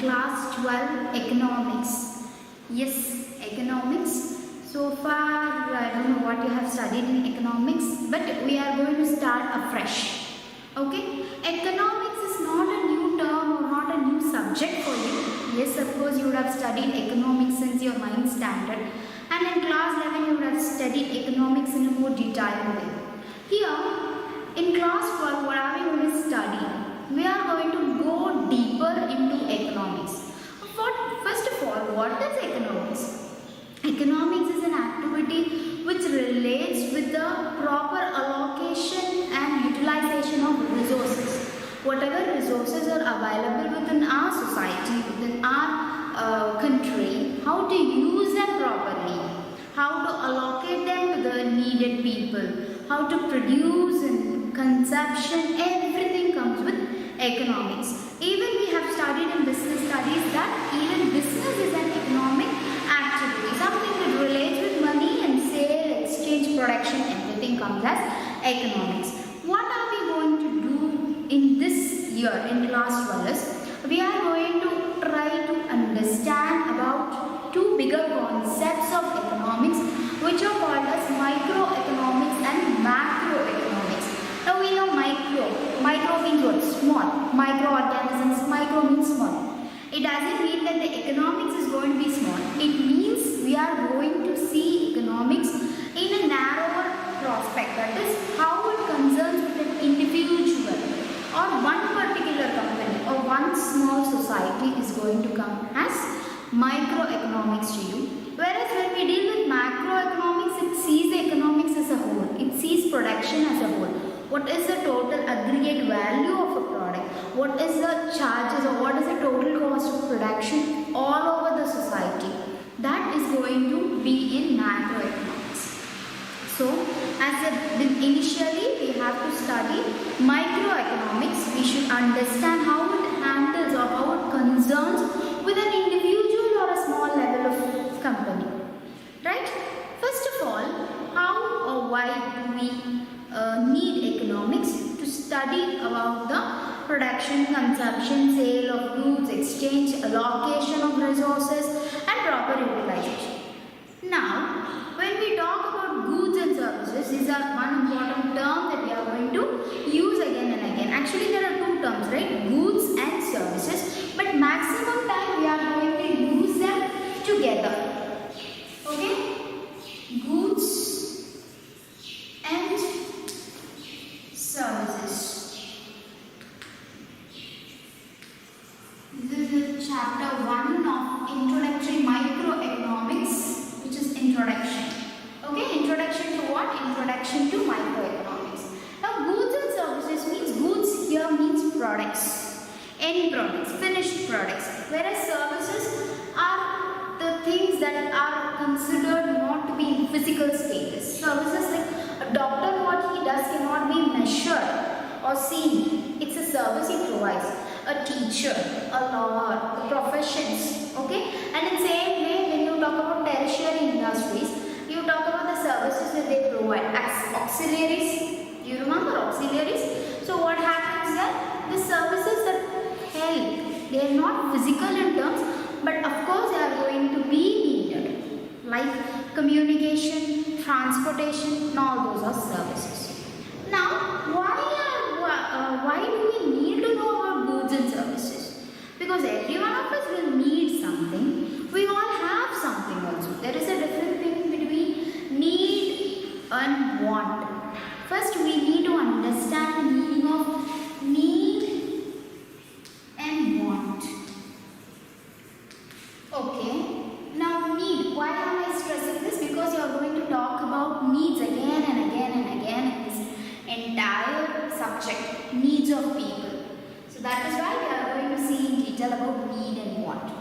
class 12 economics. Yes, economics. So far, I don't know what you have studied in economics, but we are going to start afresh. Okay, economics is not a new term or not a new subject for you. Yes, of course, you would have studied economics since your 9th standard, and in class 11, you would have studied economics in a more detailed way. Here, in class 12, what are we going to study? We are going to go deeper into economics. First of all, what is economics? Economics is an activity which relates with the proper allocation and utilization of resources. Whatever resources are available within our society, within our country, how to use them properly, how to allocate them to the needed people, how to produce and consumption, everything comes with economics. Even we have studied in business studies that even business is an economic activity, something that relates with money and sale, exchange, production, everything comes as economics. What are we going to do in this year in class 12 is, we are going to try to understand about two bigger concepts of economics which are called as microeconomics and macroeconomics. Now we know micro means what? Small. Microorganisms, micro means small. It doesn't mean that the economics is going to be small. It means we are going to see economics in a narrower prospect. That is how it concerns with an individual or one particular company or one small society is going to come as microeconomics to you. Whereas when we deal with macroeconomics, it sees economics as a whole. It sees production as a whole. What is the total aggregate value of a product? What is the charges or what is the total cost of production all over the society? That is going to be in macroeconomics. So, initially we have to study microeconomics. We should understand how it handles or how it concerns with an individual or a small level of company. Right? First of all, how or why do we need economics? To study about the production, consumption, sale of goods, exchange, allocation of resources and proper utilization. Now, when we talk about goods and services, these are one important term that we are going to use again and again. Actually, there are two terms, right? Goods and services, but maximum time we are going to use them together. Okay? Goods and services. This is chapter 1 of Introductory Microeconomics, which is introduction. Okay, introduction to what? Introduction to microeconomics. Now, goods and services means goods here means products. Any products, finished products. Whereas services are the things that are considered not to be in physical status. Services like a doctor, what he does cannot be measured or seen. It's a service he provides. A teacher, a lawyer, the professions. Okay? And in the same way, when you talk about tertiary industries, you talk about the services that they provide. Auxiliaries. You remember auxiliaries? So what happens there? The services that help. They are not physical in terms, but of course they are going to be needed. Like communication, transportation, and all those are services. Now, why do we need to know about goods and services? Because every one of us will need something. We all have something also. There is a difference between need and want. First, we need to understand the meaning of need and want. Okay. Now, need. Why am I stressing this? Because you are going to talk about needs again and again and again in this entire subject, needs of people. So that is why we are going to see in detail about need and want.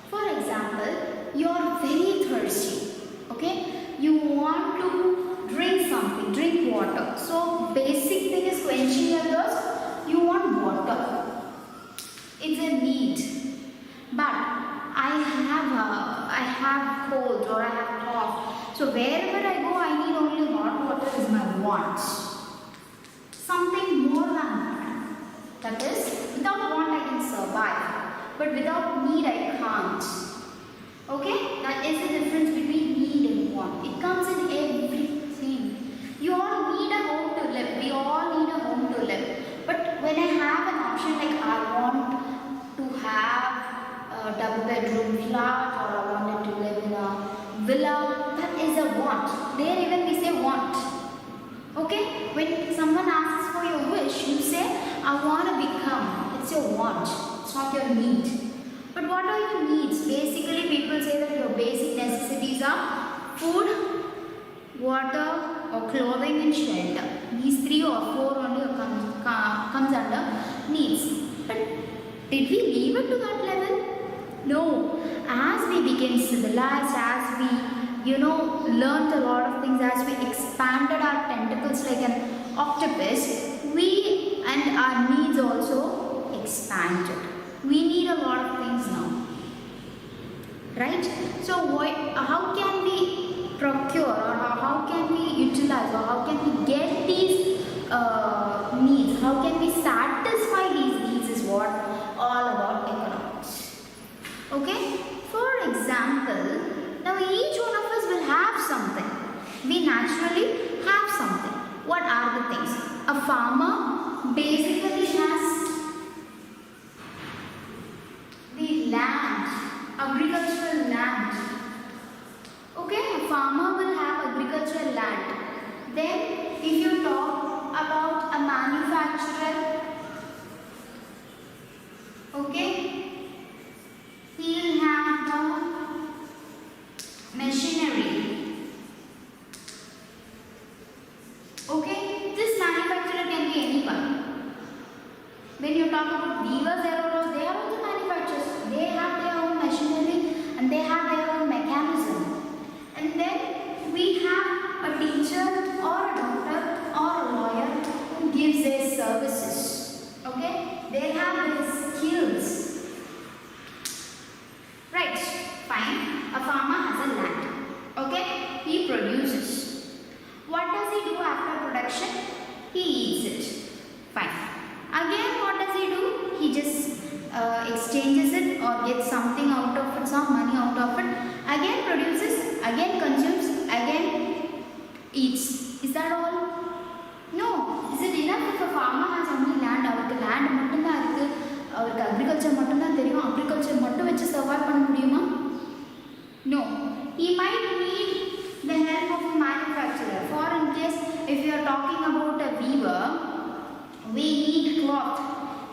For example, you are very thirsty. Okay, you want to drink something, drink water. So basic thing is quenching your thirst. You want water. It's a need. But I have cold or I have cough. So wherever I go, I need only hot water is my want. Something more than that. That is, without want I can survive. but without need I can't. Okay, that is the difference between need and want. It comes in everything. You all need a home to live. We all need a home to live. But when I have an option like I want to have a double bedroom flat or I wanted to live in a villa, that is a want. There even we say want. Okay, when someone asks for your wish, you say I want to become. It's your want. It's not your need. But what are your needs? Basically, people say that your basic necessities are food, water, or clothing and shelter. These 3 or 4 only comes under needs. But did we leave it to that level? No. As we became civilized, as we learned a lot of things, as we expanded our tentacles like an octopus, we and our needs also expanded. We need a lot of things now, right? So how can we procure, or how can we utilize, or how can we get these needs? How can we satisfy these needs is what all about economics. Okay? For example, now each one of us will have something. We naturally have something. What are the things? A farmer basically has the land, agricultural land. Okay, a farmer will have agricultural land. Then if you talk about a manufacturer, okay, he will have the machinery. Okay, this manufacturer can be anyone. When you talk about weavers, they are also manufacturers. They have their own machinery and they have their own mechanism. And then we have a teacher or a doctor or a lawyer who gives their services. Okay? They have their skills. Right, fine. A farmer has a land. Okay? He produces. What does he do after production? He eats it. Fine. Again, what does he do? He just exchanges it or gets something out of it, some money out of it. Again produces, again consumes, again eats. Is that all? No. Is it enough if a farmer has only land? Avukku land mattum dhaan irukku. Avukku agriculture mattum dhaan theriyum. Agriculture mattum vechu survive panna mudiyuma? No. He might need the help of a manufacturer. For in case if you are talking about a weaver, we need cloth.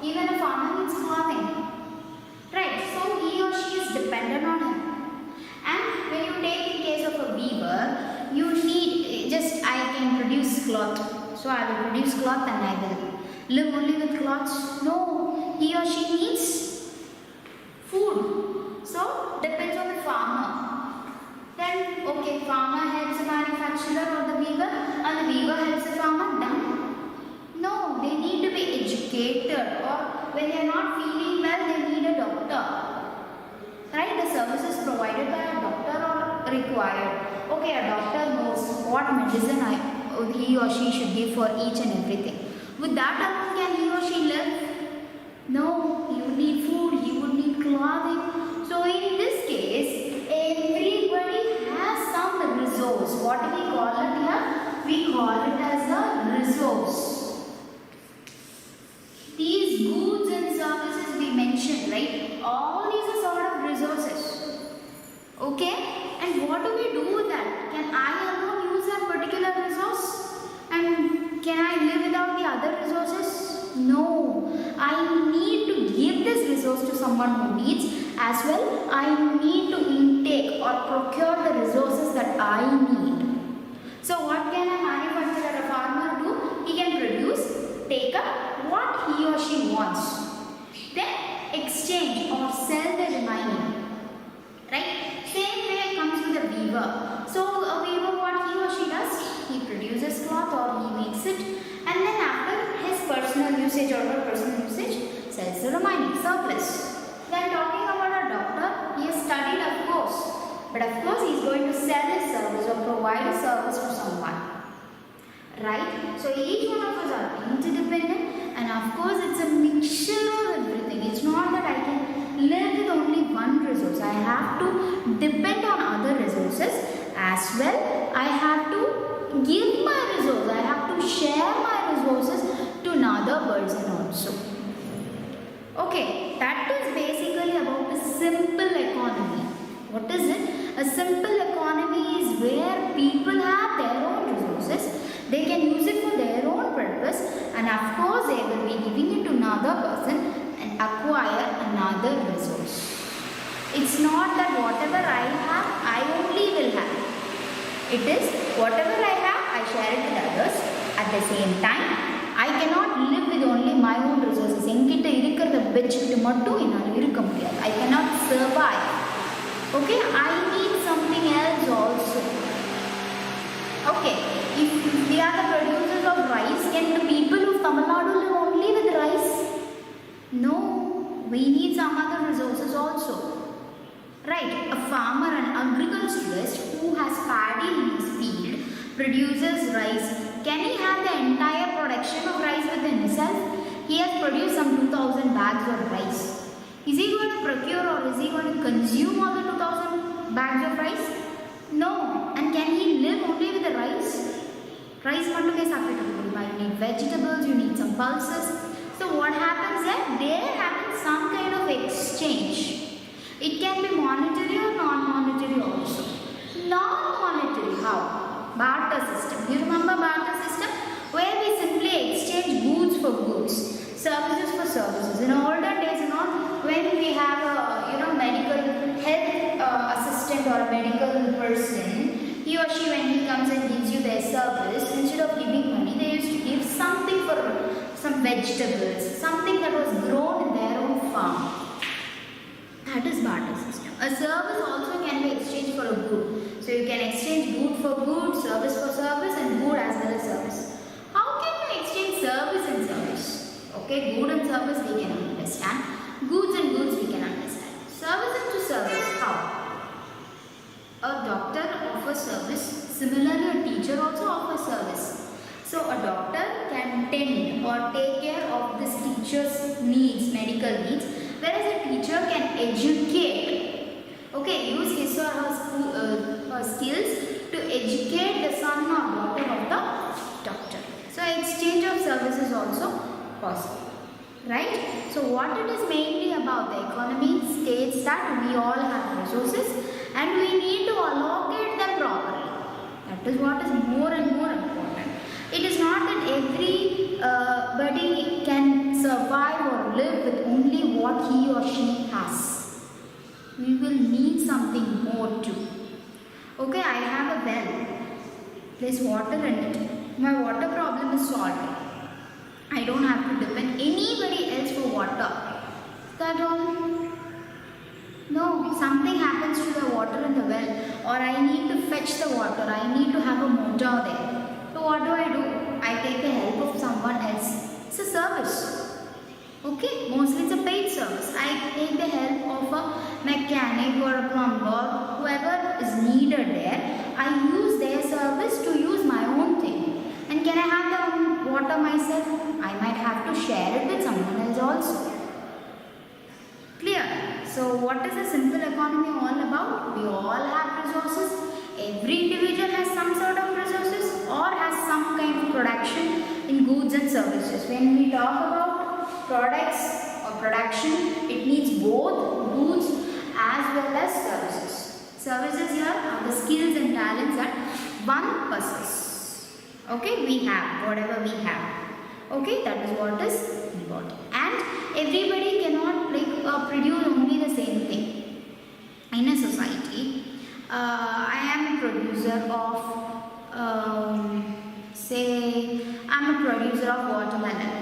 Even a farmer needs clothing. Right, so he or she is dependent on him. And when you take in case of a weaver, you need just I can produce cloth. So I will produce cloth and I will live only with cloths. No, he or she needs food. So depends on the farmer. Then okay, farmer helps the manufacturer or the weaver, and the weaver helps the farmer. Done. No, they need to be educated, or when they are not feeling well, they need a doctor. Right? The services provided by a doctor are required. Okay, a doctor knows what medicine he or she should give for each and everything. With that alone, can he or she live? No, he would need food, he would need clothing. So in this case, everybody has some resource. What do we call it here? We call it as a resource. These goods and services we mentioned, right? All these are sort of resources. Okay? And what do we do with that? Can I alone use that particular resource? And can I live without the other resources? No. I need to give this resource to someone who needs. As well, I need to intake or procure the resources that I need. So what can a manufacturer, a farmer do? He can produce, take up what he or she wants, then exchange or sell the remaining. Right? Same way it comes to the weaver. So a weaver, what he or she does? He produces cloth or he makes it, and then after his personal usage or her personal usage, sells the remaining surplus. Then talking about a doctor, he has studied, of course, but of course he is going to sell his service or provide a service to someone. Right? So each one of us are interdependent, and of course it's a mixture of everything. It's not that I can live with only one resource. I have to depend on other resources as well. I have to give my resource. I have to share my resources to another person also. Okay, that is basically about a simple economy. What is it? A simple economy is where people have their own resources. They can use it for their own purpose, and of course they will be giving it to another person and acquire another resource. It's not that whatever I have, I only will have. It is whatever I have, I share it with others. At the same time, I cannot live with only my own resources. என்கிட்ட இருக்கிறத வச்சுட்டு மட்டும் என்னால் இருக்க முடியாது. I cannot survive. Okay, I need something else also. Okay, if we are the producers of rice, can the people of Tamil Nadu live only with rice? No, we need some other resources also. Right, a farmer, an agriculturalist who has paddy in his field produces rice. Can he have the entire production of rice within himself? He has produced some 2000 bags of rice. Is he going to procure or is he going to consume all the 2000 bags of rice? No. And can he live only with the rice? Rice mattume saapittu you need vegetables, you need some pulses. So what happens there happens some kind of exchange. It can be monetary or non-monetary also. Non-monetary, how? Barter system. You remember barter system? Where we simply exchange goods for goods, services for services. In older days, when we have a medical health assistant or a medical person, he or she, when he comes and gives you their service, instead of giving money, they used to give something for some vegetables, something that was grown in their own farm. That is barter system. A service also can be exchanged for a good. So you can exchange good for good, service for service, and good as well as service. How can you exchange service and service? Okay, good and service we can understand. Goods and goods we can understand. Service to service, how? A doctor offers service. Similarly, a teacher also offers service. So a doctor can tend or take care of this teacher's needs, medical needs, whereas a teacher can educate. Okay, use his or her skills to educate the son or daughter of the doctor. So exchange of services also possible. Right? So what it is mainly about, the economy states that we all have resources and we need to allocate them properly. That is what is more and more important. It is not that everybody can survive or live with only what he or she has. We will need something more too. Okay, I have a well. There's water in it. My water problem is solved. I don't have to depend anybody else for water. That all? No, something happens to the water in the well, or I need to fetch the water. I need to have a motor there. So what do? I take the help of someone else. It's a service. Okay, mostly it's a paid service. I take the help of a mechanic or a plumber, whoever is needed there. I use their service to use my own thing. And can I have the water myself? I might have to share it with someone else also. Clear? So what is a simple economy all about? We all have resources. Every individual has some sort of resources or has some kind of production in goods and services. When we talk about products or production, it needs both goods as well as services. Services here are the skills and talents that one possesses. Okay, we have whatever we have. Okay, that is what is important. And everybody cannot produce only the same thing. In a society, I am a producer of say I'm a producer of watermelon.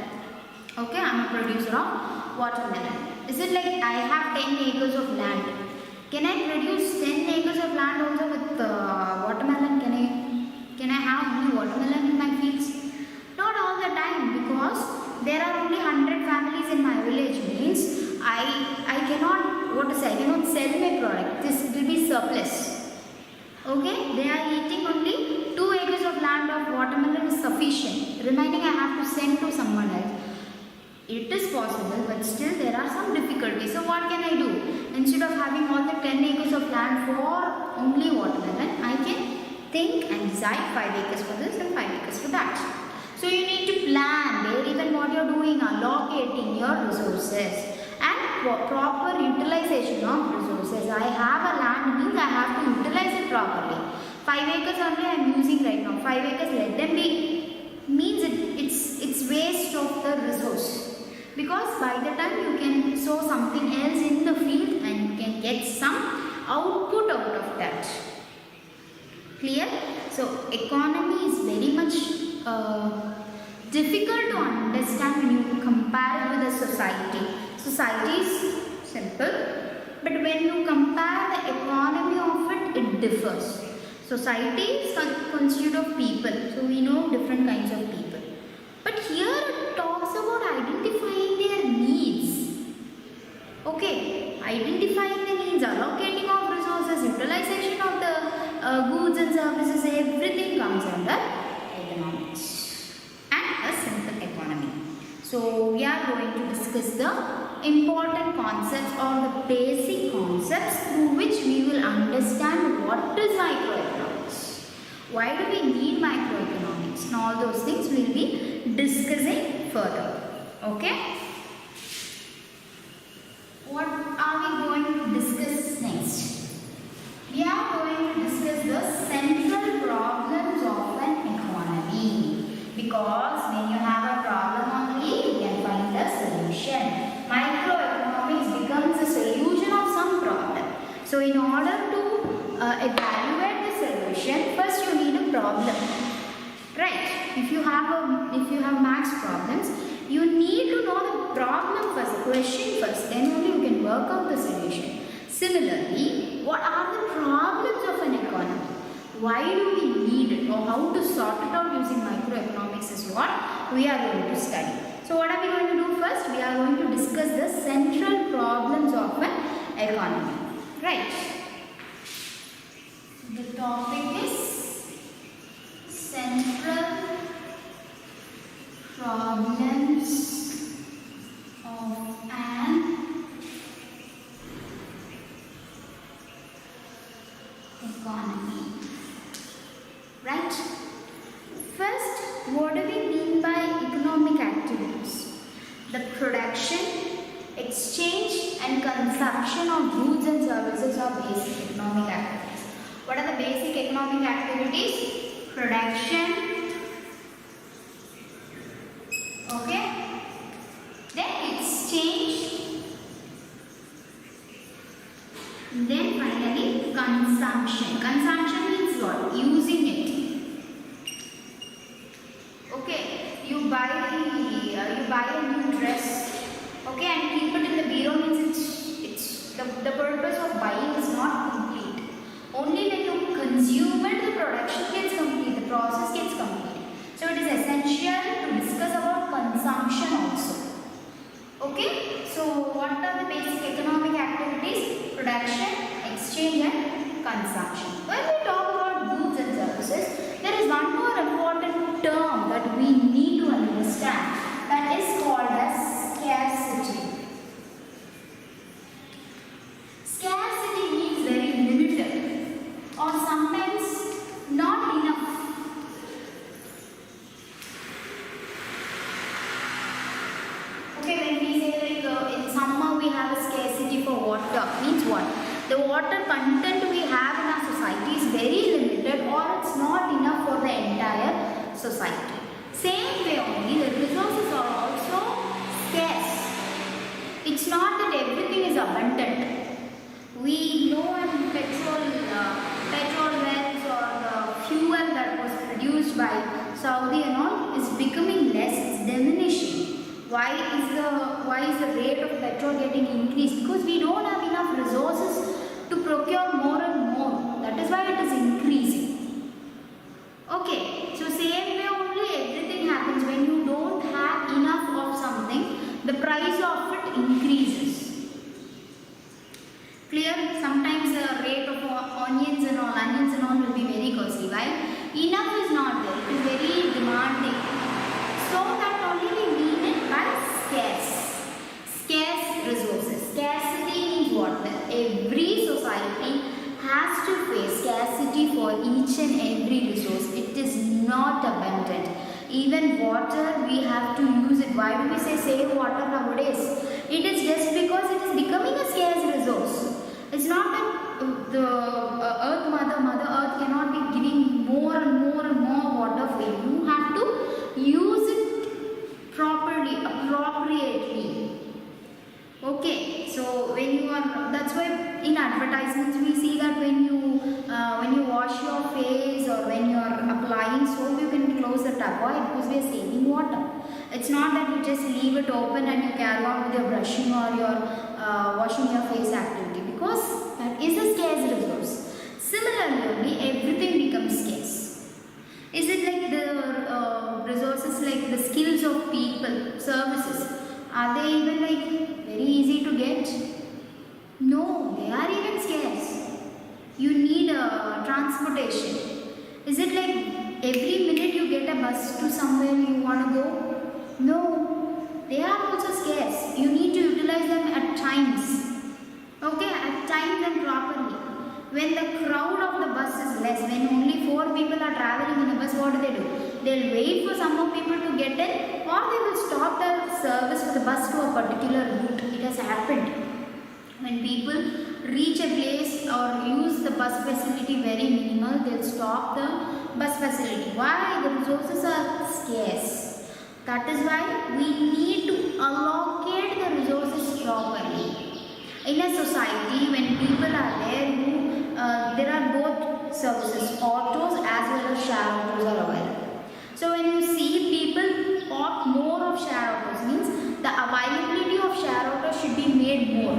Okay, I'm a producer of watermelon. Is it like I have 10 acres of land? Can I produce 10 acres of land also with watermelon? Can I have only watermelon in my fields? Not all the time, because there are only 100 families in my village. Means I cannot I cannot sell my product. This will be surplus. Okay, they are eating only 2 acres of land of watermelon is sufficient. Remaining I have to send to someone else. It is possible, but still there are some difficulties. So what can I do? Instead of having all the 10 acres of land for only watermelon, I can think and decide 5 acres for this and 5 acres for that. So you need to plan where even what you are doing, allocating your resources and proper utilization of resources. I have a land means I have to utilize it properly. 5 acres only I am using right now. 5 acres, let them be, means it's waste of the resource. Because by the time you can sow something else in the field and you can get some output out of that. Clear? So economy is very much difficult to understand when you compare it with a society. Society is simple, but when you compare the economy of it, it differs. Society is constituted of people, so we know different kinds of people. But here it talks about identifying their needs. Okay, identifying the needs, allocating of resources, utilization of the goods and services, everything comes under economics and a simple economy. So we are going to discuss the important concepts or the basic concepts through which we will understand what is microeconomics. Why do we need microeconomics? And all those things we will be discussing further. Okay? What are we going to discuss next? We are going to discuss the central problems of an economy. Because when you have a problem only, you can find a solution. Microeconomics becomes a solution of some problem. So in order to evaluate the solution, first you need a problem. Right? If you have maths problems, you need to know the problem first, the question first, then only you can work out the solution. Similarly, what are the problems of an economy? Why do we need it, or how to sort it out using microeconomics is what we are going to study. So what are we going to do first? We are going to discuss the central problems of an economy. Right? The topic is central problems of an economy. Right? First, what do we mean by economic activities? The production, exchange and consumption of goods and services are basic economic activities. What are the basic economic activities? Production, okay, then exchange, then finally consumption. Consumption means what? Using it. Okay, you buy a new dress, okay, and keep it in the bureau means it's the purpose of buying is not complete. Only when you consume it, the production gets complete, the process gets complete. So it is essential to discuss about consumption also. Okay, so what are the basic economic activities? Production, exchange and consumption. When we talk about goods and services, there is one more important term that we need to understand, that is called as scarcity. Scarcity means very limited or sometimes not enough. Okay, when we say like in summer we have a scarcity for water, means what? The water content we have in our society is very limited or it's not enough for the entire society. Same way only, the resources are also scarce. It's not that everything is abundant. We know in petrol wells or the fuel that was produced by Saudi and all is becoming less, it's diminishing. Why is the rate of petrol getting increased? Because we don't have enough resources to procure more and more. That is why it is increasing. Okay, so same way only everything happens. When you don't have enough of something, the price of it increases. Clear? Sometimes the rate of onions and all will be very costly. Why? Enough is not there. It is very demanding. So that only we mean it by scarce. Scarce resources. Scarcity means what? That every society has to face scarcity for each and every resource. It is not abundant. Even water, we have to use it. Why do we say save water nowadays? It is just because it is becoming a scarce resource. It's not that the earth, mother earth cannot be giving more and more and more water for you. You have to use it properly, appropriately. Okay, so when you are, that's why in advertisements we see that when you wash your face or when you are applying soap, you can close the tap. Why? Because we are saving water. It's not that you just leave it open and you carry on with your brushing or your washing your face activity, because that is a scarce resource. Similarly, everything becomes scarce. Is it like the resources, like the skills of people, services? Are they even like very easy to get? No, they are even scarce. You need transportation. Is it like every minute you get a bus to somewhere you want to go? No, they are also scarce. You need to utilize them at times. Okay, at times and properly. When the crowd of the bus is less, when only 4 people are traveling in a bus, what do? They'll wait for some more people to get in, or they will stop the service for the bus to a particular route. It has happened. When people reach a place or use the bus facility very minimal, they'll stop the bus facility. Why? The resources are scarce. That is why we need to allocate the resources properly. In a society, when people are there are both services, autos as well as share autos are available. So when you see people opt more of share autos, means the availability of share autos should be made more.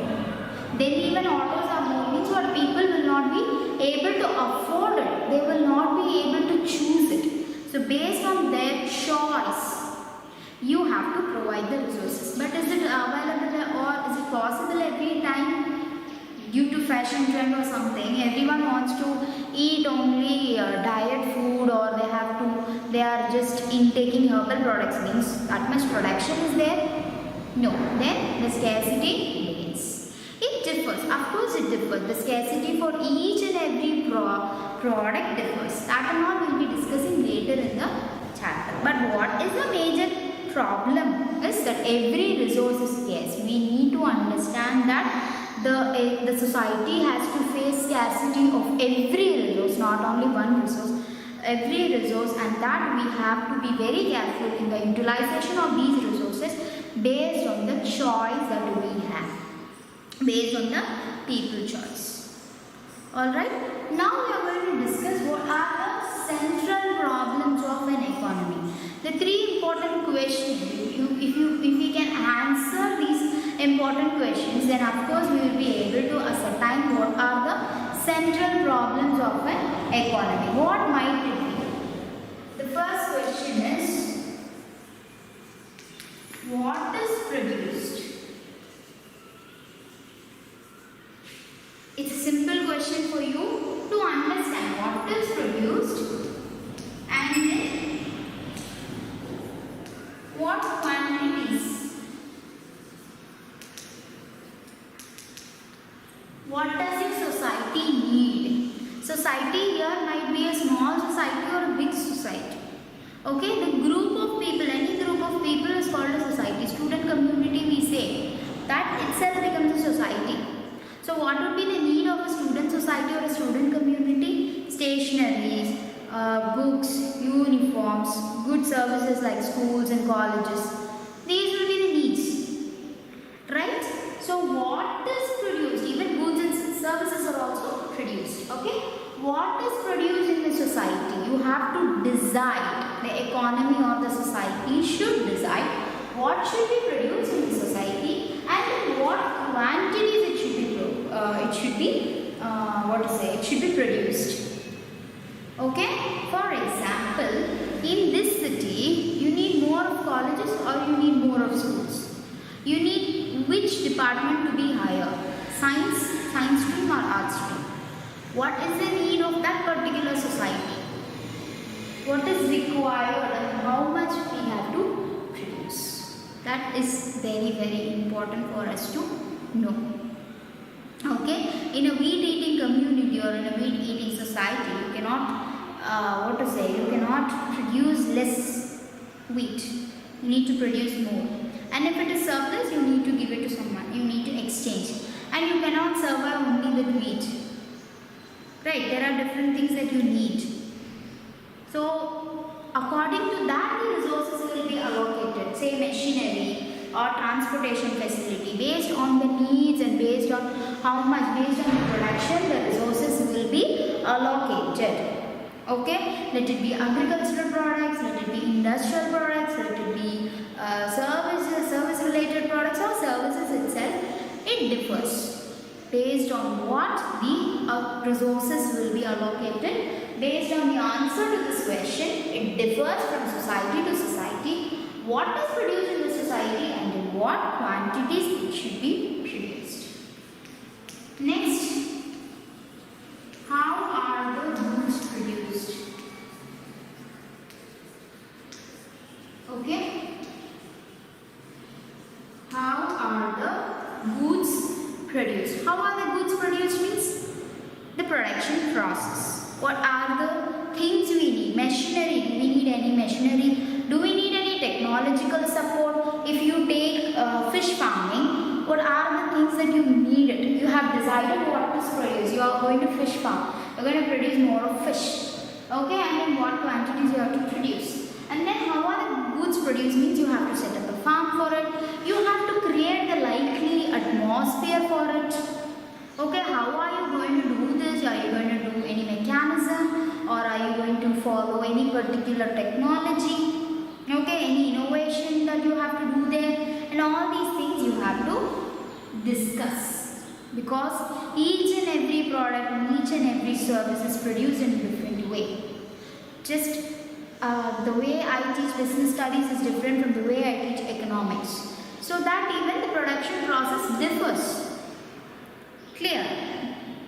Then even autos are more, means what, people will not be able to afford it. They will not be able to choose it. So based on their choice, you have to provide the resources. But is it available or is it possible every time? Due to fashion trend or something, everyone wants to eat only diet food, or they are just intaking herbal products, means that much production is there? No, then the scarcity begins. It differs, of course it differs. The scarcity for each and every product differs. That and all we will be discussing later in the chapter. But what is the major problem is that every resource is scarce. We need to understand that the society has to face scarcity of every resource, not only one resource, every resource, and that we have to be very careful in the utilization of these resources based on the choice that we have, based on the people choice. Alright, now we are going to discuss what are the central problems of an economy. The 3 important questions, if we can answer these important questions, then of course we will be able to ascertain what are the central problems of an economy. What might it be? The first question is, what is produced? It's a simple question for you to understand what is produced and then what quantities. What does a society need? Society here might be a small society or a big society. Okay, the group of people, any group of people is called a society. Student community, we say, that itself becomes a society. So what would be the need of a student society or a student community? Stationaries, books, uniforms, good services like schools and colleges. These will be the needs. Right? So what is produced? Even goods and services are also produced. Okay? What is produced in the society? You have to decide. The economy or the society should decide what should be produced in the society and in what quantities it should be produced. Okay? For example, in this city, you need more of colleges or you need more of schools. You need which department to be higher? Science stream or arts stream? What is the need of that particular society? What is required and how much we have to produce? That is very, very important for us to know. Okay, in a wheat eating community or in a wheat eating society, you cannot, you cannot produce less wheat. You need to produce more. And if it is surplus, you need to give it to someone. You need to exchange. And you cannot survive only with wheat. Right, there are different things that you need. So, according to that, the resources will be allocated. Say machinery or transportation facility. Based on the needs and based on how much, based on the production, the resources will be allocated. Okay, let it be agricultural products, let it be industrial products, let it be service related products or services itself. It differs based on what the resources will be allocated. Based on the answer to this question, it differs from society to society. What is produced in the society and in what quantities it should be produced. Next, how are the goods produced? Okay. How are the goods produced? How are the goods produced means the production process. What are the things we need? Machinery. Do we need any machinery? Do we need any technological support? If you take fish farming, what are the things that you need? You have decided what to produce. You are going to fish farm. You are going to produce more of fish. Okay, and in what quantities you have to produce. And then how are the goods produced means you have to set up a farm for it. You have to create the likely atmosphere for it. Okay, how are you going to do this? Are you going to do any mechanism or are you going to follow any particular technology? Okay, any innovation that you have to do there, and all these things you have to discuss, because each and every product and each and every service is produced in a different way. Just the way I teach business studies is different from the way I teach economics, so that even the production process differs. Clear?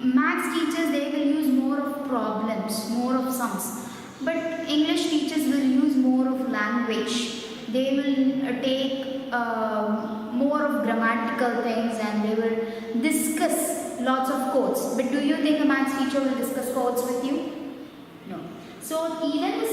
Maths teachers, they will use more of problems, more of sums. But English teachers will use more of language. They will take more of grammatical things and they will discuss lots of codes. But do you think a maths teacher will discuss codes with you? No. So even in the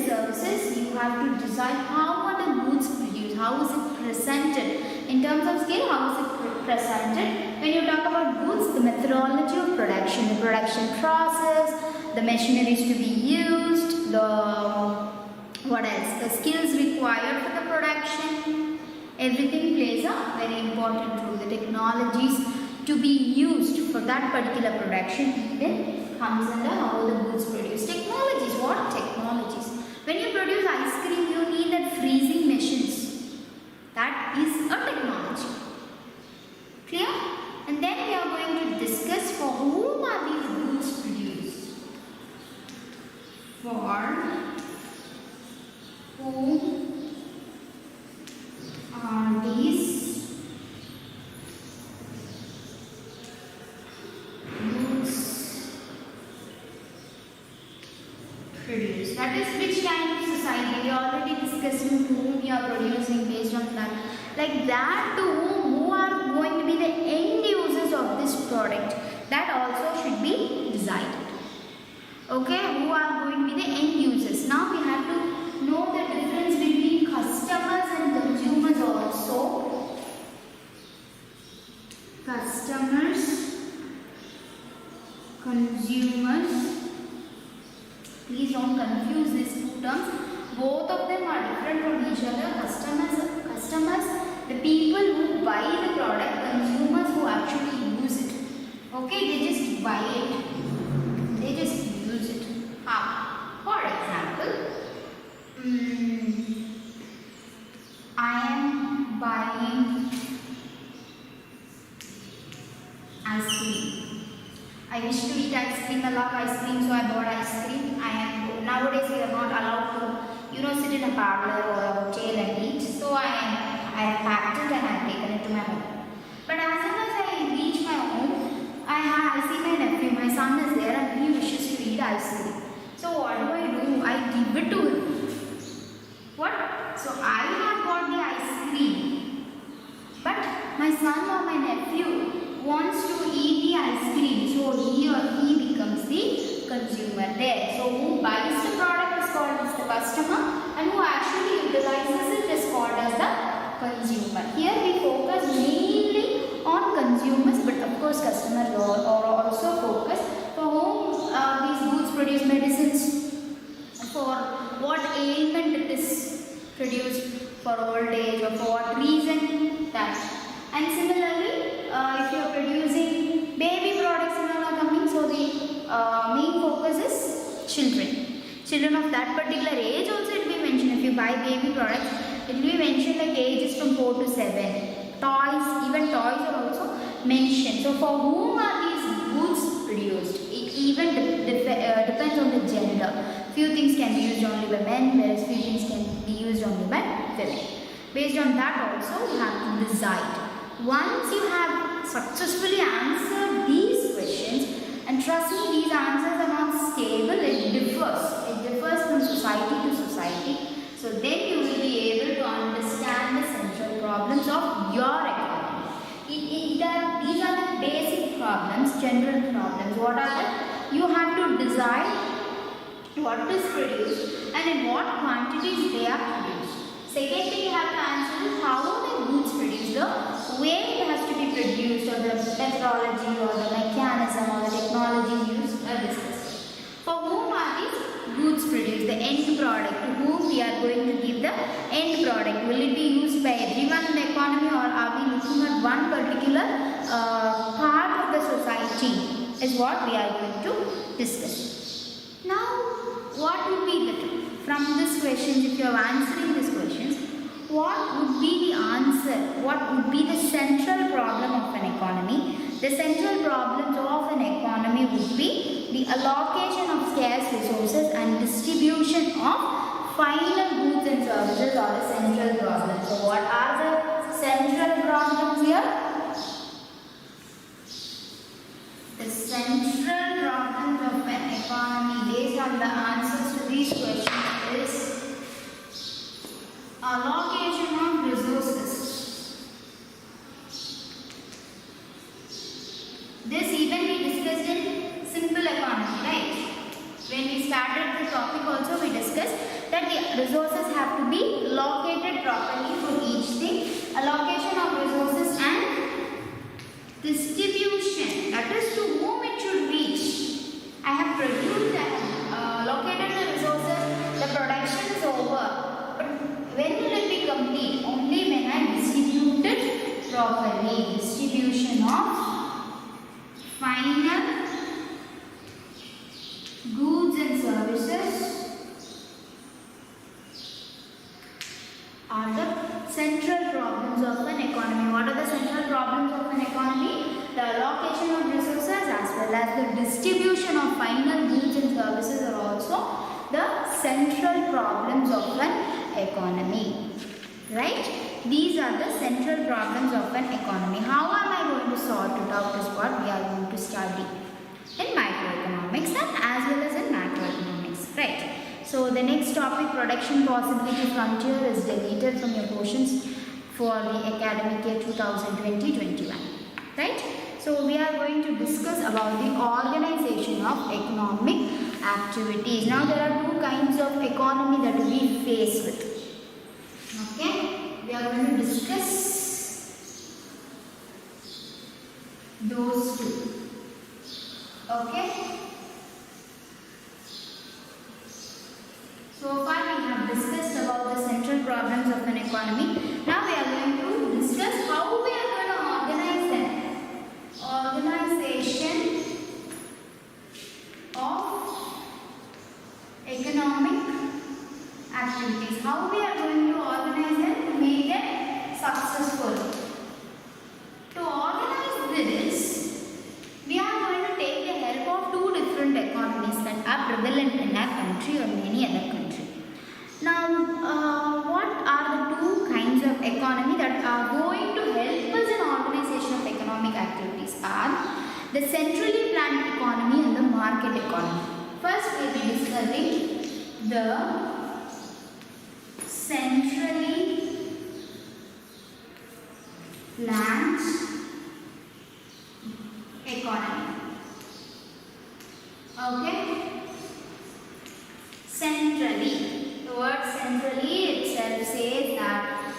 services, you have to decide how are the goods produced, how is it presented. In terms of scale, how is it presented? When you talk about goods, the methodology of production, the production process, the machineries to be used, the skills required for the production, everything plays a very important role. The technologies to be used for that particular production even comes under how the goods produced. Technologies, what technologies? When you produce ice cream, you need that freezing machines. That is a technology. Clear? And then we are going to discuss for whom are these goods produced. For whom are these goods produced? That is which kind of society. We already discussed to whom we are producing based on that. Like that, to who are going to be the end users of this product. That also should be decided. Okay, who are going to be the end users. Now we have to know the difference between customers and consumers also. Customers, consumers. Please don't confuse these two terms. Both of them are different from each other. Customers, the people who buy the product, consumers who actually use it. Okay, they just buy it. They just use it. How? For example, I am buying ice cream. I wish to eat ice cream. I love ice cream, so I bought ice cream. Nowadays we are not allowed to, sit in a parlor or a hotel and eat. So I have packed it and I have taken it to my home. But as soon as I reach my home, I see my nephew, my son is there and he wishes to eat ice cream. So what do? I give it to him. What? So I have got the ice wants to eat the ice cream, so he or he becomes the consumer there. So who buys the product is called as the customer, and who actually utilizes it is called as the consumer. Here we focus mainly on consumers, but of course customers are also focused for whom these goods produce medicines, for what ailment it is produced, for old age or for what reason that. And similarly, if you are producing baby products and all are coming, so the main focus is children. Children of that particular age also it will be mentioned. If you buy baby products, it will be mentioned like ages from 4 to 7. Toys, even toys are also mentioned. So for whom are these goods produced? It even depends on the gender. Few things can be used only by men, whereas few things can be used only by women. Based on that also you have to decide. Once you have successfully answered these questions, and trust me, these answers are not stable, it differs from society to society. So then you will be able to understand the central problems of your economy. These are the basic problems, general problems. What are they? You have to decide what is produced and in what quantities they are produced. Second thing you have to answer is how the goods produced, the way it has to be produced, or the methodology or the mechanism or the technology used are discussed. For whom are these goods produced? The end product. To whom we are going to give the end product. Will it be used by everyone in the economy, or are we looking at one particular part of the society is what we are going to discuss. Now, what would be the from this question, if you are answering these questions, what would be the answer? What would be the central problem of an economy? The central problems of an economy would be the allocation of scarce resources and distribution of final goods and services are the central problems. So what are the central problems here? The central problems of an economy based on the answers to these questions is allocation of resources. This even we discussed in simple economy, right? When we started the topic also we discussed that the resources have to be located properly for each thing. Allocation of resources and distribution, that is to whom it should reach. I have produced and located the resources, the production is over. But when will it be complete? Only when I distribute it properly. Distribution of final goods and services are the central problems of an economy. What are the central problems of an economy? The allocation of resources as well as the distribution of final goods and services are also the central problems of an economy. Right? These are the central problems of an economy. How am I going to sort it out is what we are going to study in microeconomics and as well as in macroeconomics. Right? So the next topic, production possibility frontier, is deleted from your portions for the academic year 2020-21. Right? So we are going to discuss about the organization of economic activities. Now there are two kinds of economy that we face with. Okay? We are going to discuss those two. Okay? So far we have discussed about the central problems of an economy. Now we are going to discuss how we are going to organize them. Organization of economic activities. How we are going to organize them to make it successful. To organize this, we are going to take the help of two different economies that are prevalent in our country or many other countries. Now, what are the two kinds of economy that are going to help us in organization of economic activities are the centrally planned economy and the market economy. First, we will be discussing the centrally planned literally itself says that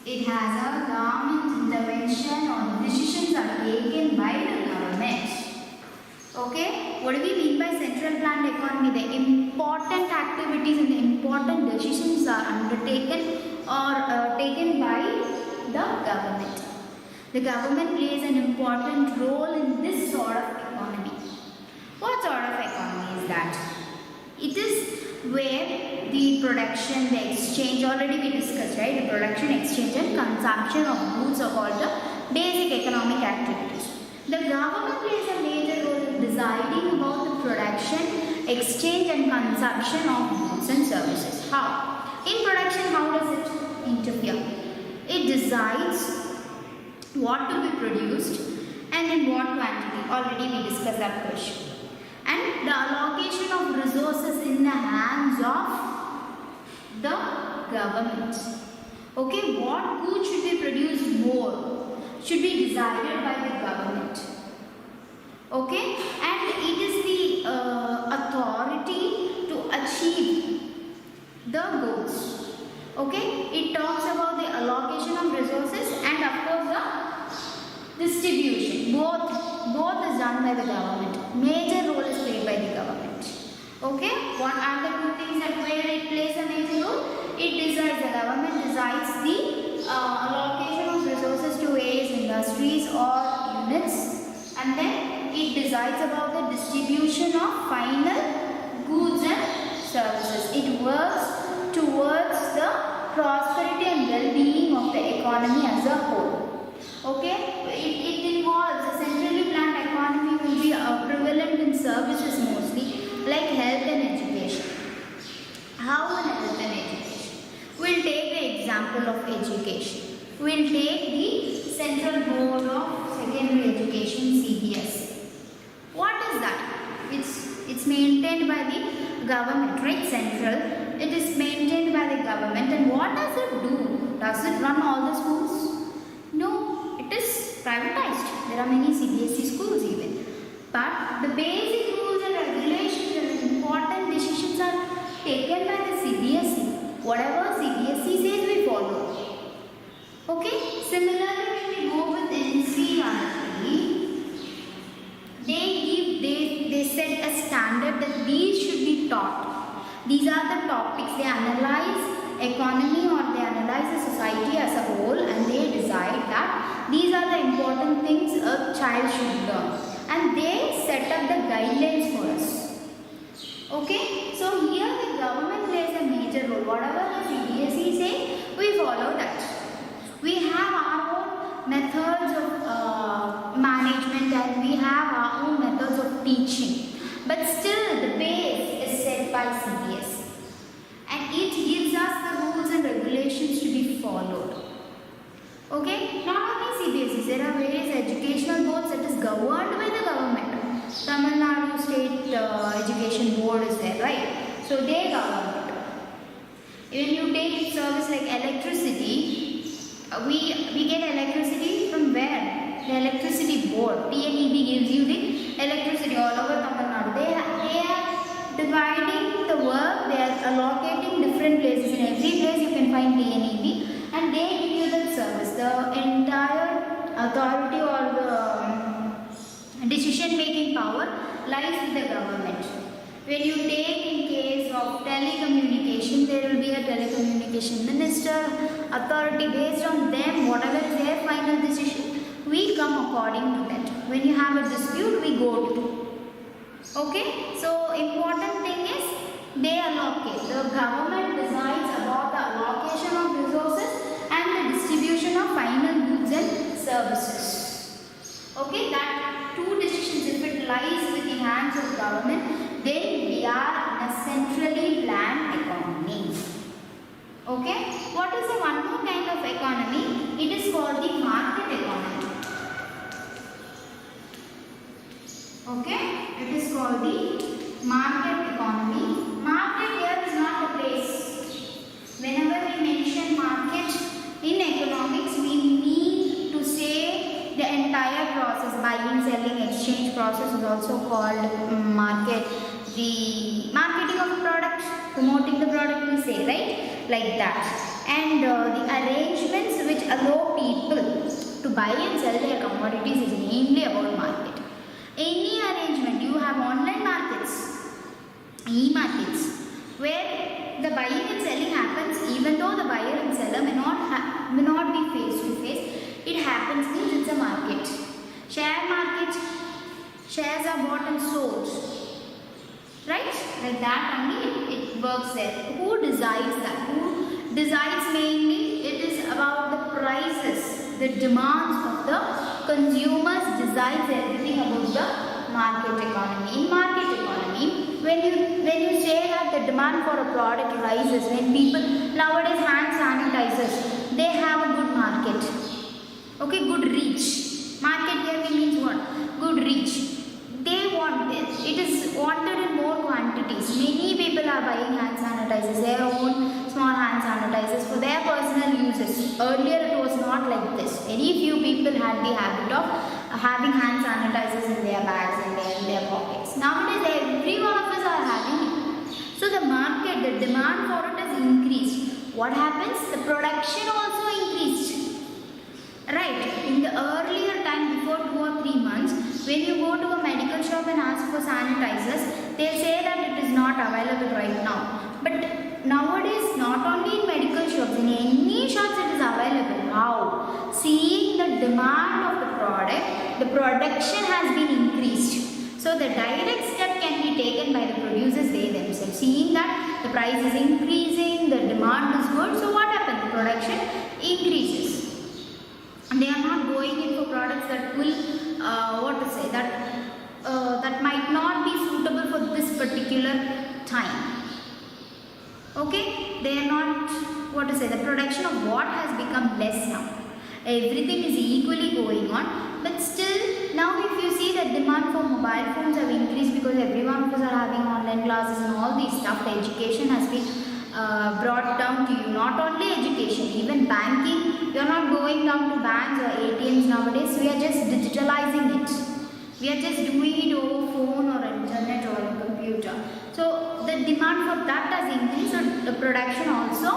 it has a government intervention or decisions are taken by the government. Okay, what do we mean by central planned economy? The important activities and the important decisions are undertaken or taken by the government. The government plays an important role in this sort of economy. What sort of economy is that? It is where the production, the exchange, already we discussed, right? The production, exchange and consumption of goods are called the basic economic activities. The government plays a major role in deciding about the production, exchange and consumption of goods and services. How? In production, how does it interfere? It decides what to be produced and in what quantity. Already we discussed that question. And the allocation of resources in the hands of the government. Okay, what goods should be produced more should be decided by the government. Okay, and it is the authority to achieve the goals. Okay, it talks about the allocation of resources and of course the distribution. Both is done by the government. Major role is played by the government. Okay, what are the two things that where it plays a major role? It decides, the government decides the allocation of resources to various industries or units, and then it decides about the distribution of final goods and services. It works towards the prosperity and well-being of the economy as a whole. Okay, it involves a centrally planned economy will be prevalent in services mostly like health and education. How in health and education? We'll take the example of education. We'll take the Central Board of Secondary Education, CBSE. What is that? It's maintained by the government, right? Central. It is maintained by the government, and what does it do? Does it run all the schools? No, it is privatized. There are many CBSE schools even. But the basic rules and regulations and important decisions are taken by the CBSE. Whatever CBSE says, we follow. Okay? Similarly, when we go with NCERT, they set a standard that these should be taught. These are the topics. They analyze economy or they analyze the society as a whole, and they decide that these are the important things a child should learn, and they set up the guidelines for us. Okay, so here the government plays a major role. Whatever the CBSE say, we follow that. We have our own methods of management, and we have our own methods of teaching, but still the base is set by CBSE, and it gives us the rules and regulations to be followed. Okay, not only CBSE, there are various educational boards that is governed by the government. Tamil Nadu State Education Board is there, right? So they govern it. When you take service like electricity, we get electricity from where? The electricity board. TNEB gives you the electricity all over Tamil Nadu. They are dividing the work. They are allocating different places. In every place you can find TNEB, and they give you that service. The entire authority or the decision-making power lies with the government. When you take in case of telecommunication, there will be a telecommunication minister, authority. Based on them, whatever is their final decision, we come according to that. When you have a dispute, we go to. Okay, so important thing is they allocate. The government decides about the allocation of resources and the distribution of final goods and services. Okay, that two decisions, if it lies with the hands of government, then we are in a centrally planned economy. Okay, what is the one more kind of economy? It is called the market economy. Okay, it is called the market economy. Market here is not a place. Whenever we mention market in economics, we mean to say the entire process. Buying, selling, exchange process is also called market. the marketing of the product, promoting the product we say, right? Like that. And the arrangements which allow people to buy and sell their commodities is mainly about market. Any arrangement, you have online markets, e-markets, where the buying and selling happens even though the buyer and seller may not be face to face. It happens means it's a market. Share market, shares are bought and sold, right? Like that only it works there. Who decides that? Who decides mainly? It is about the prices, the demands of the consumers decides everything about the market economy. In market economy, when you say that the demand for a product rises, when people nowadays hand sanitizers, they have a good market. Okay, good reach. Market here means what? Good reach. They want this. It is wanted in more quantities. Many people are buying hand sanitizers, their own small hand sanitizers for their personal uses. Earlier it was not like this. Very few people had the habit of having hand sanitizers in their bags and in their pockets. Nowadays every one of us are having it. So the market, the demand for it has increased. What happens? The production also increased. Right, in the earlier time before 2 or 3 months, when you go to a medical shop and ask for sanitizers, they say that it is not available right now. But nowadays, not only in medical shops, in any shops it is available. How? Seeing the demand of the product, the production has been increased. So the direct step can be taken by the producers they themselves. Seeing that the price is increasing, the demand is good, so what happens? The production increases. And they are not going in for products that will, that might not be suitable for this particular time. Okay, they are not, the production of what has become less now. Everything is equally going on, but still, now if you see that demand for mobile phones have increased because everyone of us are having online classes and all these stuff, the education has been brought down to you. Not only education, even banking. You are not going down to banks or ATMs nowadays. We are just digitalizing it. We are just doing it over phone or internet or a computer. So the demand for that has increased. So the production also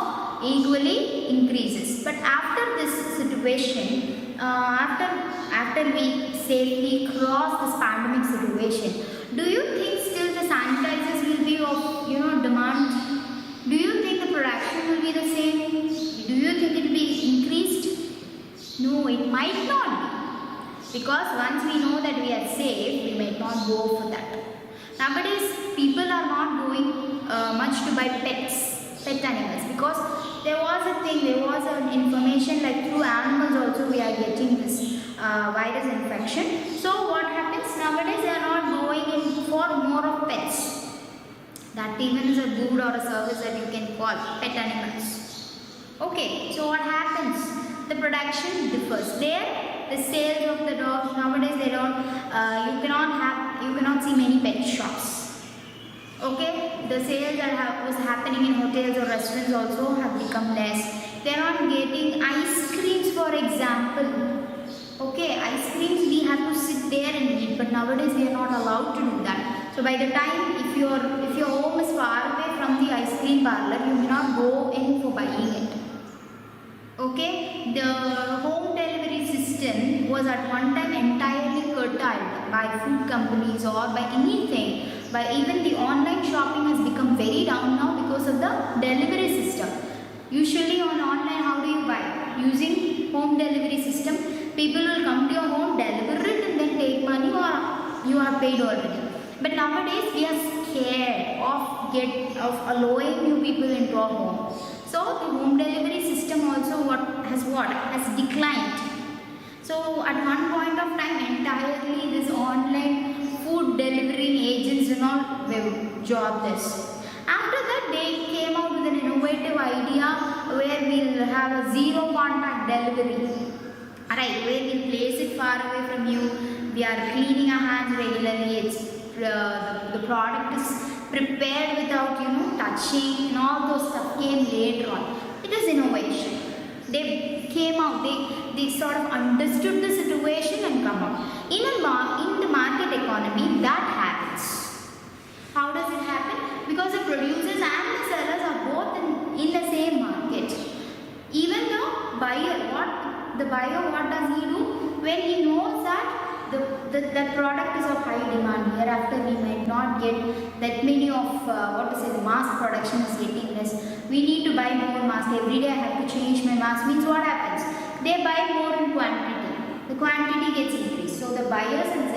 equally increases. But after this situation, after we safely cross this pandemic situation, do you think still the sanitizers will be of demand? Do you think the production will be the same? Do you think it will be increased? No, it might not be. Because once we know that we are safe, we might not go for that. Nowadays, people are not going much to buy pet animals. Because there was an information like through animals also we are getting this virus infection. So what happens? Nowadays, they are not going in for more of pets. That even is a good or a service that you can call pet animals. Okay, so what happens? The production differs. There, the sales of the dogs nowadays they don't. You cannot see many pet shops. Okay, the sales that was happening in hotels or restaurants also have become less. They are not getting ice creams, for example. Okay, ice creams we have to sit there and eat, but nowadays we are not allowed to do that. So by the time if your home is far away from the ice cream parlor, you may not go in for buying it. Okay, the home delivery system was at one time entirely curtailed by food companies or by anything. By even the online shopping has become very down now because of the delivery system. Usually on online, how do you buy? Using home delivery system, people will come to your home, deliver it and then take money or you are paid already. But nowadays we are scared of allowing new people into our home. So the home delivery system also has declined. So at one point of time entirely this online food delivering agents and all were jobless. After that they came out with an innovative idea where we'll have a zero contact delivery. Alright, where we place it far away from you. We are cleaning our hands regularly. The product is prepared without touching and all those stuff came later on. It is innovation. They came out, they sort of understood the situation and come out. In the market economy that happens. How does it buyer, what does he do? When he knows that that product is of high demand, hereafter we might not get that many of the mass production is getting less. We need to buy more mask. Every day I have to change my mask. Means what happens? They buy more in quantity. The quantity gets increased. So the buyers and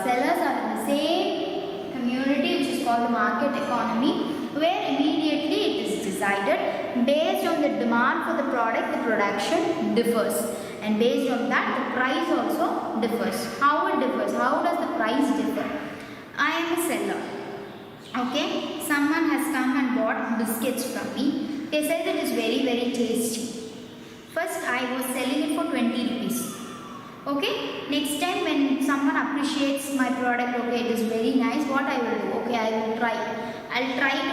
sellers are in the same community, which is called the market economy, where immediately it is decided based on the demand for the product, the production differs, and based on that the price also differs. How it differs? How does the price differ? I am a seller. Okay, someone has come and bought biscuits from me. They said it is very tasty. First I was selling it for 20 rupees. Okay, next time when someone appreciates my product, okay, it is very nice, what I will do? Okay, I'll try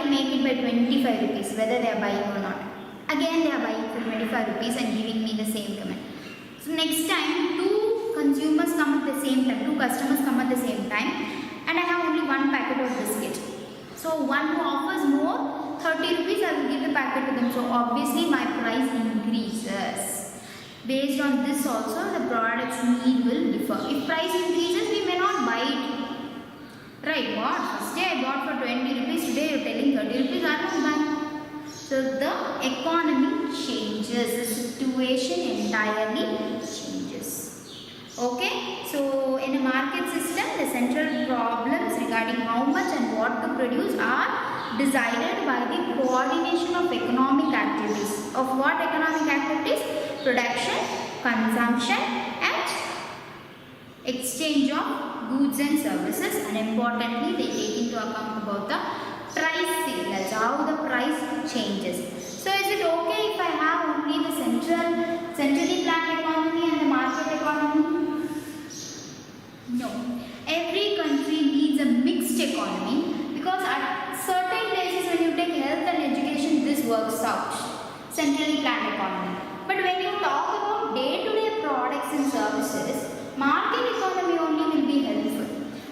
to make it by 25 rupees, whether they are buying or not. Again they are buying for 25 rupees and giving me the same comment. So next time two customers come at the same time, and I have only one packet of biscuit. So one who offers more, 30 rupees, I will give the packet to them. So obviously my price increases. Based on this also the product's need will differ. If price increases, we may not buy it. Right, what? First day I bought for 20 rupees, today you are telling 30 rupees, I will buy. So the economy changes, the situation entirely changes. Okay, so in a market system, the central problems regarding how much and what to produce are decided by the coordination of economic activities. Of what economic activities? Production, consumption and exchange of goods and services, and importantly they take into account about the price signals, how the price changes. So is it okay if I have only the centrally planned economy and the market economy? No. Every country needs a mixed economy, because at certain places when you take health and education, this works out. Centrally planned economy. But when you talk about day-to-day products and services, market economy only will be helpful,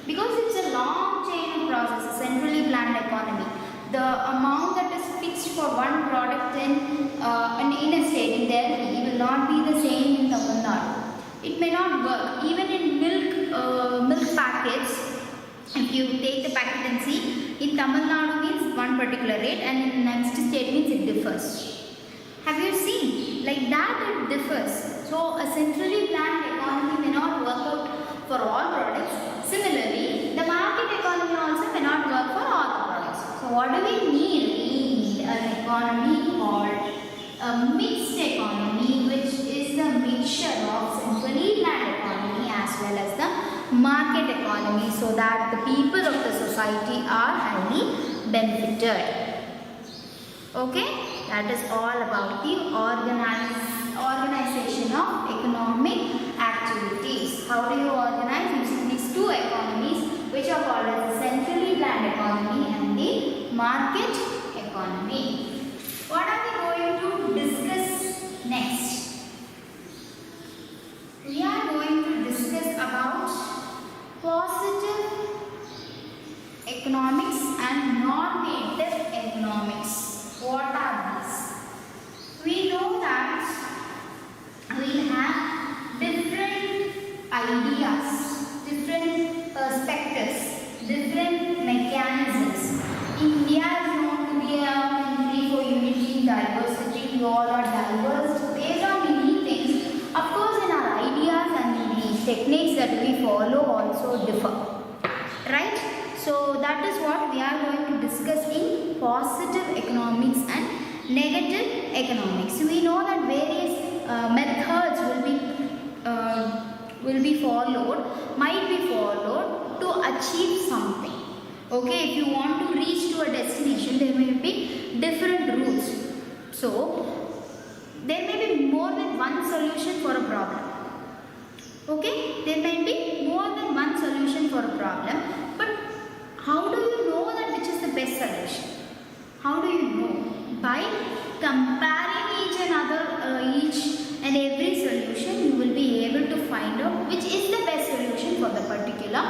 because it's a long chain of process, a centrally planned economy. The amount that is fixed for one product in a state in Delhi will not be the same in Tamil Nadu. It may not work. Even in milk packets, if you take the packet and see, in Tamil Nadu means one particular rate, and in the next state means it differs. Have you seen? Like that it differs. So a centrally planned economy may not work out for all products. Similarly, the market economy also may not work for all the products. So what do we need? We need an economy called a mixed economy, which is the mixture of centrally planned economy as well as the market economy, so that the people of the society are highly benefited. Okay, that is all about the organization of economic activities. How do you organize? Using these two economies, which are called as the centrally planned economy and the market economy. What are we going to discuss next? We are going to discuss about positive economics and normative economics. What are these? We know that we have different ideas, different perspectives, different mechanisms. India is known to be a country for unity in diversity. We all are diverse based on many things. Of course, in our ideas and the techniques that we follow also differ. Right? So that is what we are going to discuss in positive economics and negative economics. We know that various methods will be followed, might be followed to achieve something. Okay, if you want to reach to a destination, there may be different routes. So there may be more than one solution for a problem. Okay, there may be more than one solution for a problem, but how do you know that which is the best solution? How do you know? By comparing each and every solution, you will be able to find out which is the best solution for the particular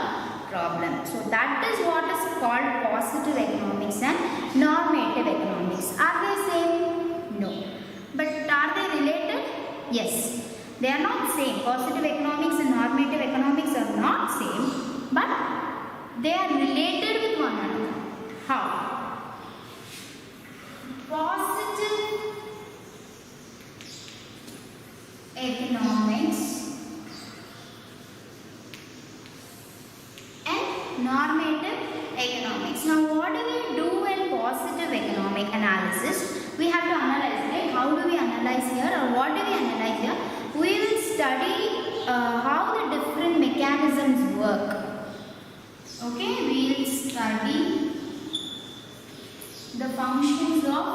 problem. So that is what is called positive economics and normative economics. Are they same? No. But are they related? Yes. They are not same. Positive economics and normative economics are not same, but they are related with one another. How? Positive economics and normative economics. Now, what do we do in positive economic analysis? We have to analyze, right? How do we analyze here, or what do we analyze here? We will study how the different mechanisms work. Okay, we will study the functions of,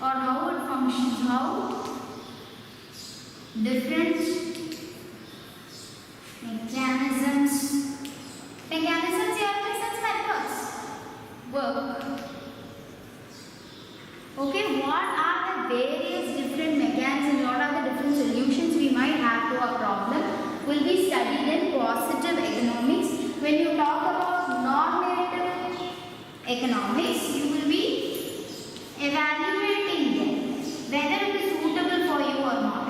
or how it functions, how different mechanisms here means methods work. Okay, what are the various different mechanisms, what are the different solutions we might have to a problem will be studied in positive economics. When you talk about normative economics, you will be evaluating them, whether it is suitable for you or not.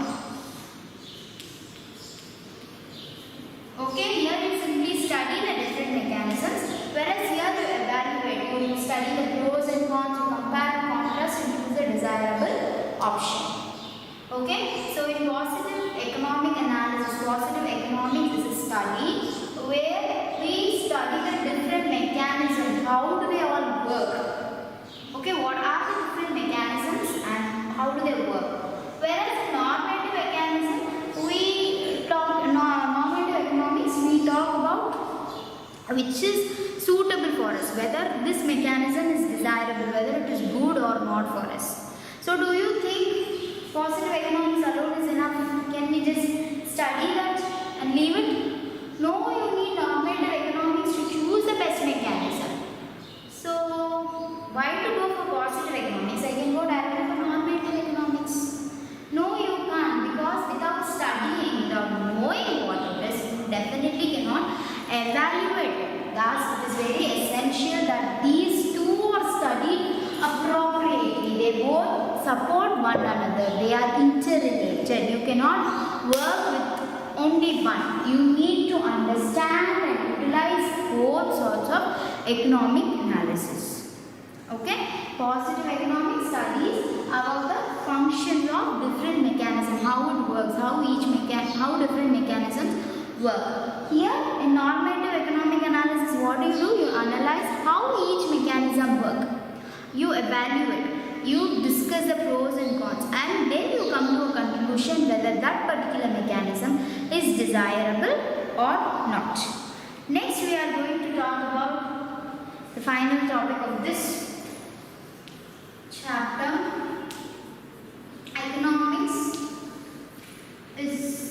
Okay, here you simply study the different mechanisms, whereas here you evaluate, you study the pros and cons, you compare and contrast and choose the desirable option. Okay, so in positive economic analysis, positive economics is a study where we study the different mechanisms, how do they all work. Okay, what are the different mechanisms and how do they work. Whereas in normative mechanism, we talk about which is suitable for us, whether this mechanism is desirable, whether it is good or not for us. So do you think positive economics alone is enough? Can we just study that and leave it? No, you need normative economics to choose the best mechanism. So why to go for positive economics? I can go directly for normative economics. No, you can't, because without studying, without knowing what it is, you definitely cannot evaluate it. Thus, it is very essential that these two are studied appropriately. They both support one another. They are interrelated. You cannot work with only one. You need to understand and utilize both sorts of economic analysis. Okay? Positive economics studies about the functions of different mechanisms, how it works, how different mechanisms work. Here in normative economic analysis, what do? You analyze how each mechanism works. You evaluate, you discuss the pros and cons, and then you come to a conclusion whether that particular mechanism is desirable or not. Next, we are going to talk about the final topic of this chapter. Economics is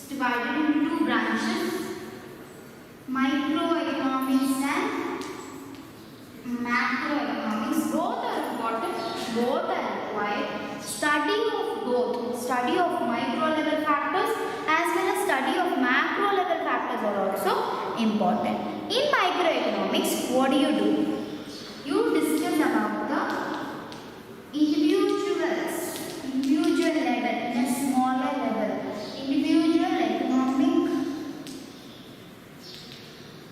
divided into two branches, microeconomics and macroeconomics. Both are important, both are required. Study of both, study of micro level factors as well as study of macro level factors are also important. In microeconomics, what do? You discuss about the individual level, in a smaller level, individual economic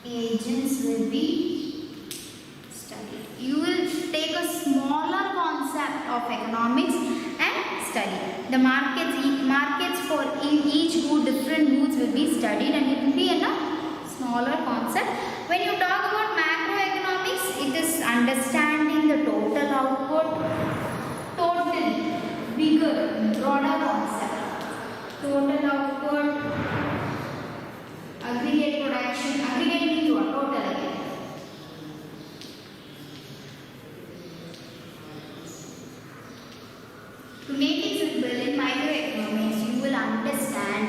agents will be studied. You will take a smaller concept of economics and study. The markets for each different goods will be studied, and it will be in a smaller concept. When you talk about macroeconomics, it is understanding the total output, bigger, broader concept. Total output, aggregate production, aggregate means what? Total again. To make it simple, in microeconomics, you will understand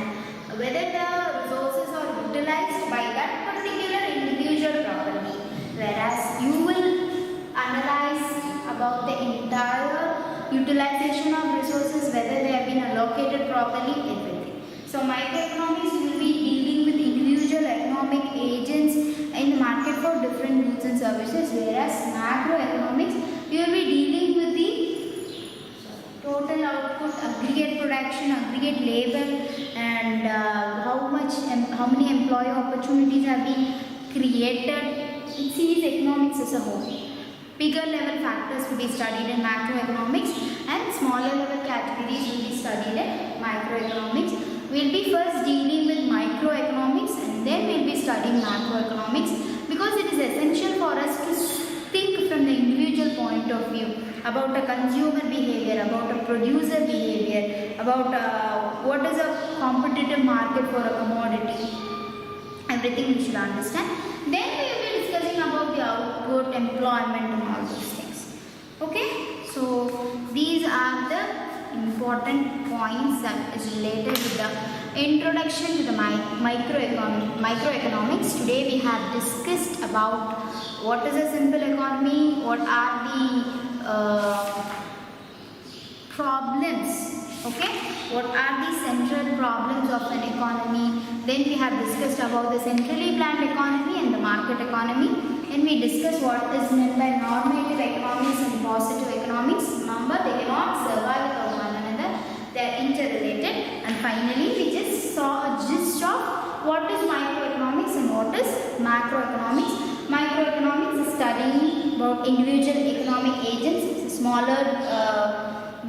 whether the resources are utilized by that particular individual properly, whereas you will analyze about the entire utilization of resources, whether they have been allocated properly, everything. So microeconomics, you will be dealing with individual economic agents in the market for different goods and services, whereas macroeconomics, you will be dealing with the total output, aggregate production, aggregate labor, and how many employee opportunities have been created. It sees economics as a whole. Bigger level factors will be studied in macroeconomics and smaller level categories will be studied in microeconomics. We'll be first dealing with microeconomics and then we'll be studying macroeconomics because it is essential for us to think from the individual point of view about a consumer behavior, about a producer behavior, about what is a competitive market for a commodity. Everything we should understand. Then we will be discussing about the output, employment and all those things. Okay, so these are the important points that is related with the introduction to the microeconomics. Today we have discussed about what is a simple economy, what are the problems, okay, what are the central problems of an economy. Then we have discussed about the centrally planned economy and the market economy. Then we discussed what is meant by normative economics and positive economics. Remember, they cannot survive without one another, they are interrelated. And finally we just saw a gist of what is microeconomics and what is macroeconomics. Microeconomics is studying about individual economic agents. It's a smaller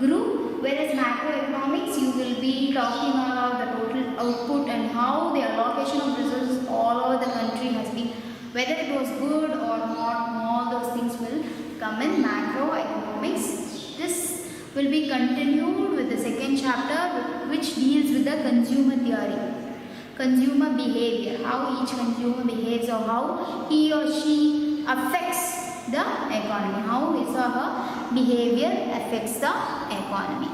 group, whereas macroeconomics you will be talking about the total output and how the allocation of resources all over the country has been, whether it was good or not, all those things will come in macroeconomics. This will be continued with the second chapter which deals with the consumer theory, consumer behavior, how each consumer behaves or how he or she affects the economy, how his or her behavior affects the economy.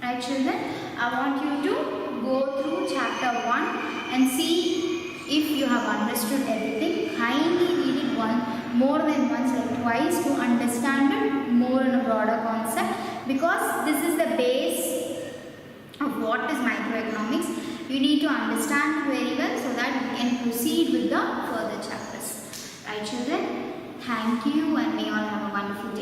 Right children, I want you to go through chapter 1 and see if you have understood everything. Kindly read it more than once or twice to understand it more in a broader concept, because this is the base of what is microeconomics. You need to understand very well so that you can proceed with the further chapters. Right children, thank you and may all have a wonderful day.